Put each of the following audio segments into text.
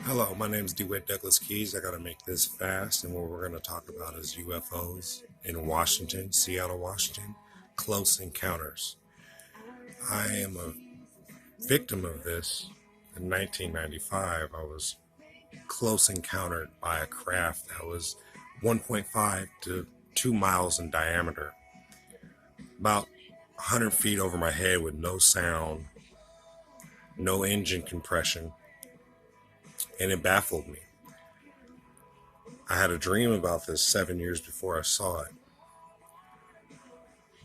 Hello, my name is DeWitt Douglas Keys. I got to make this fast, and what we're going to talk about is UFOs in Washington, Seattle, Washington, close encounters. I am a victim of this. In 1995, I was close encountered by a craft that was 1.5 to 2 miles in diameter, about 100 feet over my head with no sound, no engine compression, and it baffled me. I had a dream about this 7 years before I saw it.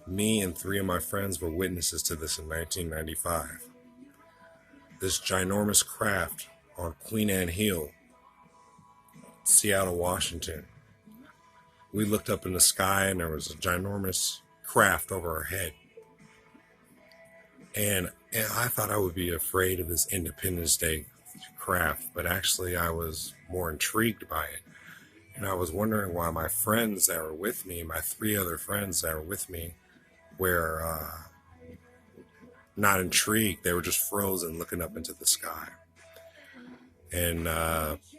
Me and three of my friends were witnesses to this in 1995. This ginormous craft on Queen Anne Hill, Seattle, Washington. We looked up in the sky and there was a ginormous craft over our head. And I thought I would be afraid of this Independence Day craft, but actually I was more intrigued by it. And I was wondering why my friends that were with me, my three other friends that were with me, were not intrigued. They were just frozen looking up into the sky. And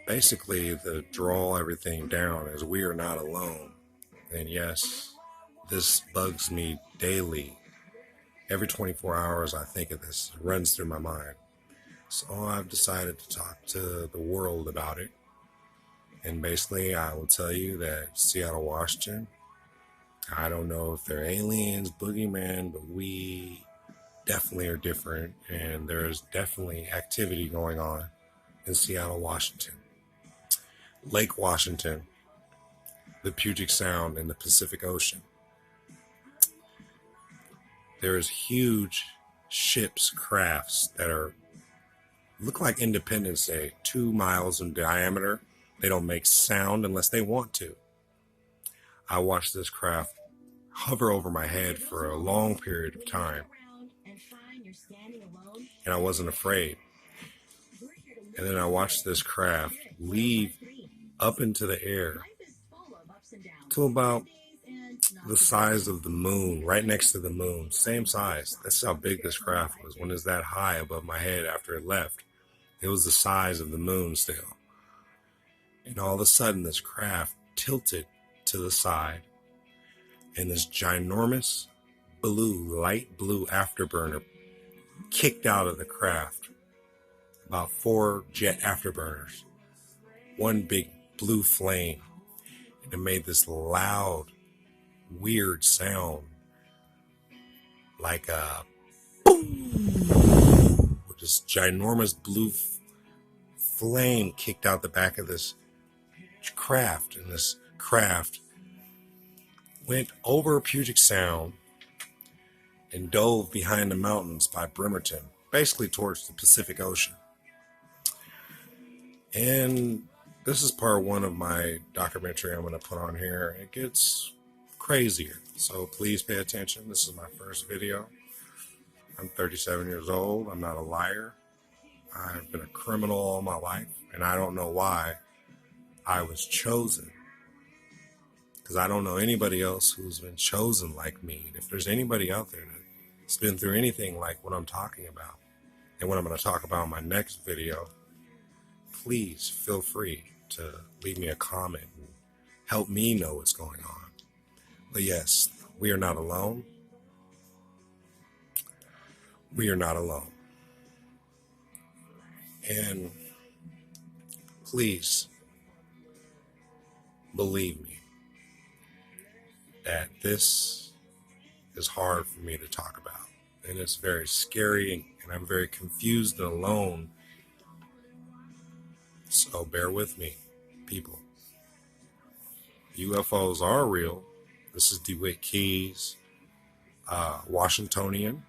basically to draw everything down is we are not alone. And yes, this bugs me daily. Every 24 hours I think of this. It runs through my mind. So I've decided to talk to the world about it. And basically, I will tell you that Seattle, Washington, I don't know if they're aliens, boogeyman, but we definitely are different. And there's definitely activity going on in Seattle, Washington. Lake Washington, the Puget Sound, and the Pacific Ocean. There's huge ships, crafts that look like Independence Day, 2 miles in diameter. They don't make sound unless they want to. I watched this craft hover over my head for a long period of time, and I wasn't afraid. And then I watched this craft leave up into the air to about the size of the moon, right next to the moon, same size. That's how big this craft was. When it's that high above my head after it left, it was the size of the moon still. And all of a sudden, this craft tilted to the side, and this ginormous light blue afterburner kicked out of the craft. About 4 jet afterburners, one big blue flame, and it made this loud, weird sound, like a boom, with this ginormous blue flame kicked out the back of this craft, and this craft went over Puget Sound and dove behind the mountains by Bremerton, basically towards the Pacific Ocean. And this is part one of my documentary I'm going to put on here. It gets crazier, so please pay attention. This is my first video. I'm 37 years old. I'm not a liar. I've been a criminal all my life, and I don't know why I was chosen, because I don't know anybody else who's been chosen like me. And if there's anybody out there that's been through anything like what I'm talking about and what I'm going to talk about in my next video, please feel free to leave me a comment and help me know what's going on. But yes, we are not alone. We are not alone. And please believe me that this is hard for me to talk about, and it's very scary, and I'm very confused and alone. So bear with me, people. UFOs are real. This is DeWitt Keys, Washingtonian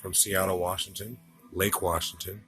from Seattle, Washington, Lake Washington.